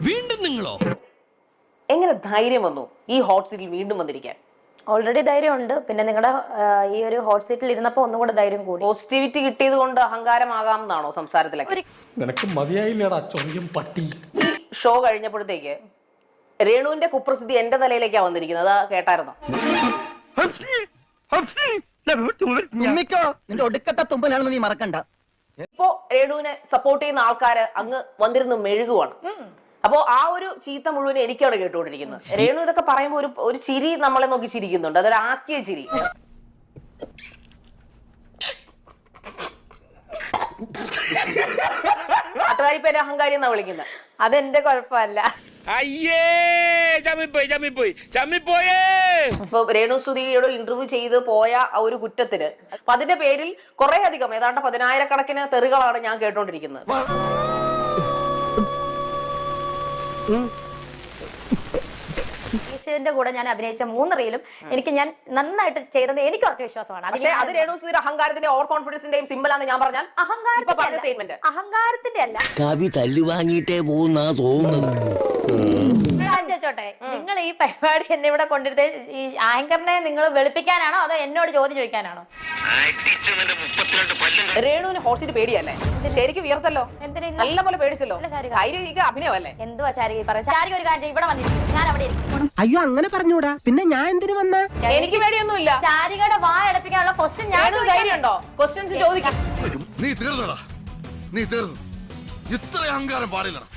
വീണ്ടും നിങ്ങളോ? എങ്ങനെ ധൈര്യം വന്നു ഈ ഹോട്ട് സീറ്റിൽ വീണ്ടും വന്നിരിക്കാൻ? ഓൾറെഡി ധൈര്യമുണ്ട്, പിന്നെ നിങ്ങളുടെ ഈ ഒരു ഹോട്ട് സീറ്റിൽ ഇരുന്നപ്പോൾ ഒന്നും കൂടെ ധൈര്യം കൂടി. പോസിറ്റിവിറ്റി കിട്ടിയത് കൊണ്ട് അഹങ്കാരമാകാം എന്നാണോ സംസാരത്തിലൊക്കെ? നിനക്ക് മതിയായില്ലടാ ചൊറിയും പട്ടി. ഈ ഷോ കഴിഞ്ഞപ്പോഴത്തേക്ക് രേണുവിന്റെ കുപ്രസിദ്ധി എന്റെ തലയിലേക്കാ വന്നിരിക്കുന്നത്. അത് കേട്ടായിരുന്നോ? നിന്റെ ഒടുക്കത്തെ തുമ്പലാണെന്ന് നീ മറക്കണ്ട. ഇപ്പോ രേണുവിനെ സപ്പോർട്ട് ചെയ്യുന്ന ആൾക്കാര് അങ്ങ് വന്നിരുന്ന് മെഴുകുവാണ്. അപ്പോ ആ ഒരു ചീത്ത മുഴുവൻ എനിക്കാണ് കേട്ടുകൊണ്ടിരിക്കുന്നത്. രേണു ഇതൊക്കെ പറയുമ്പോ ഒരു ചിരി നമ്മളെ നോക്കി ചിരിക്കുന്നുണ്ട്. അതൊരു ആക്കിയ ചിരി. നാട്ടുകാരി പേര് അഹങ്കാരി എന്നാ വിളിക്കുന്നത്. അതെന്റെ കുഴപ്പമല്ല. ഇപ്പൊ രേണു സുധിയുടെ ഇന്റർവ്യൂ ചെയ്ത് പോയ ആ ഒരു കുറ്റത്തിന് അപ്പൊ അതിന്റെ പേരിൽ കുറെ അധികം ഏതാണ്ട് 10,000-കണക്കിന് തെറികളാണ് ഞാൻ കേട്ടോണ്ടിരിക്കുന്നത്. ഈശ്വരന്റെ കൂടെ ഞാൻ അഭിനയിച്ച 3 റീലും എനിക്ക് ഞാൻ നന്നായിട്ട് ചെയ്തത് എനിക്ക് കുറച്ച് വിശ്വാസമാണ്. പക്ഷേ അത് രേണു സുധിയുടെ അഹങ്കാരത്തിന്റെ ഓവർ കോൺഫിഡൻസിന്റെയും സിമ്പിൾ ആണെന്ന് ഞാൻ പറഞ്ഞാൽ അഹങ്കാരത്തിന്റെ അല്ല. കവി തല്ലുവാങ്ങിയിട്ടേ പോകുന്ന തോന്നുന്നത്. ചോട്ടെ, നിങ്ങൾ ഈ പരിപാടി എന്നെ ഇവിടെ കൊണ്ടിരുന്നത് ഈ ആങ്കറിനെ നിങ്ങൾ വെളുപ്പിക്കാനാണോ അതോ എന്നോട് ചോദ്യം ചോദിക്കാനാണോ? രേണുവിന് ഹോട്ട് സീറ്റ് പേടിയല്ലേ? ശരിക്കും വിയർത്തല്ലോ, നല്ല പോലെ പേടിച്ചല്ലോ. അഭിനയമല്ലേ? എന്തുവാ ശാരിക പറയുന്നത്? ശാരിക ഒരു കാര്യം ഇവിടെ വന്നിരിക്കും, ഞാൻ അവിടെ ഇരിക്കും. അയ്യോ അങ്ങനെ പറഞ്ഞൂടാ, പിന്നെ ഞാൻ എന്തിനു വന്ന? എനിക്ക് പേടിയൊന്നുമില്ല. ശാരികയുടെ വായ അടപ്പിക്കാനുള്ള ക്വസ്റ്റ്യൻ ഞാൻ ധൈര്യമുണ്ടോ? ക്വസ്റ്റ്യൻസ് ചോദിക്കാം. നീ തീർന്നടാ, നീ തീർന്നു. ഇത്ര അഹങ്കാരം പാടില്ലടാ.